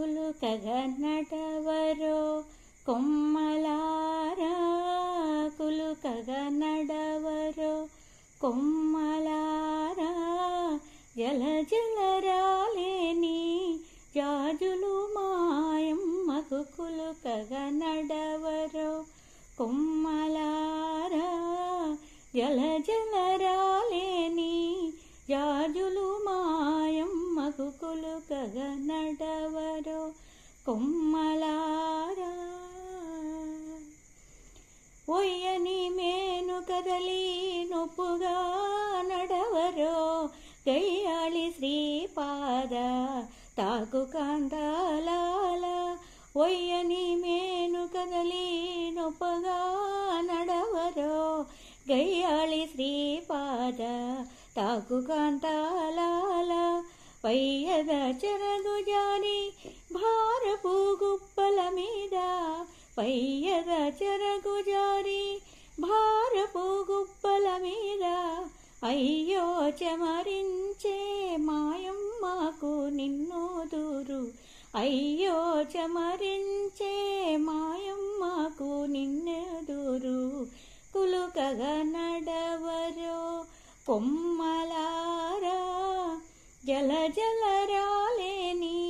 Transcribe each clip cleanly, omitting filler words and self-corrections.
కులుకగా నడవరో కొమ్మలారా, కులుకగా నడవరో కొమ్మలారా, జల జల రాలేని జాజులు మాయమ్మకు కులుకగా నడవరో కొమ్మలారా, జల జల రాలేని జాజులు మాయమ్మకు కులుకగా నడవరో కొమ్మలారా. ఒయ్యని మేను కదలి నొప్పుగా నడవరో గయ్యాళి శ్రీపాద తాకు కాంతాలాల. ఒయ్యని మేను కదలి నొప్పగా నడవరో గయ్యాళి శ్రీపాద తాకు కాంతాలాల. పయ్యద చెరగు జారి భారపు గుప్పల మీద, పయ్యద చెరగు జారి భారపు గుప్పల మీద, అయ్యో చెమరించే మాయమ్మకు నిన్నోదురు, అయ్యో చెమరించే మాయమ్మకు నిన్నెదురు, కులుకగా నడవరో కొమ్మలారా, జల జల రాలేని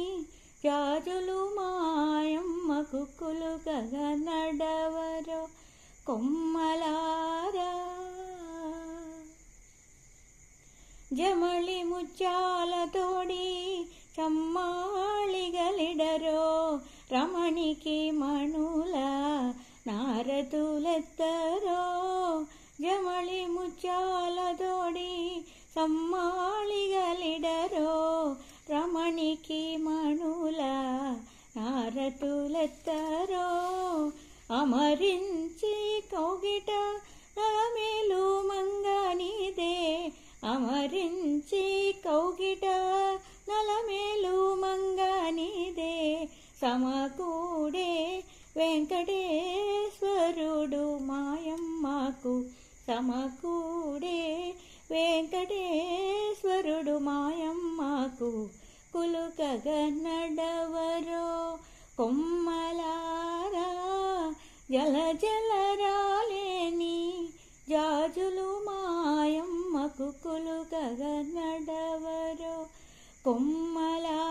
జాజులు మాయమ్మకు కులుకగా నడవరో కొమ్మలారా. జమళి ముత్యాలతోడి చమ్మాళిగలిడరో రమణికి మణుల నారదులెత్తరో. జమళి ముత్యాలతోడి సమ్మాళిగలిడరో రమణికి మణుల నారదులెత్తరో. అమరించి కౌగిట నలమేలు మంగనిదే, అమరించి కౌగిట నలమేలు మంగనిదే, సమకూడే వెంకటేశ్వరుడు మాయమ్మకు, సమకూడే వెంకటేశ్వరుడు మాయమ్మకు కులుకగా నడవరో కొమ్మలారా, జల జల రాలేని జాజులు మాయమ్మకు కులుకగా నడవరో కొమ్మలారా.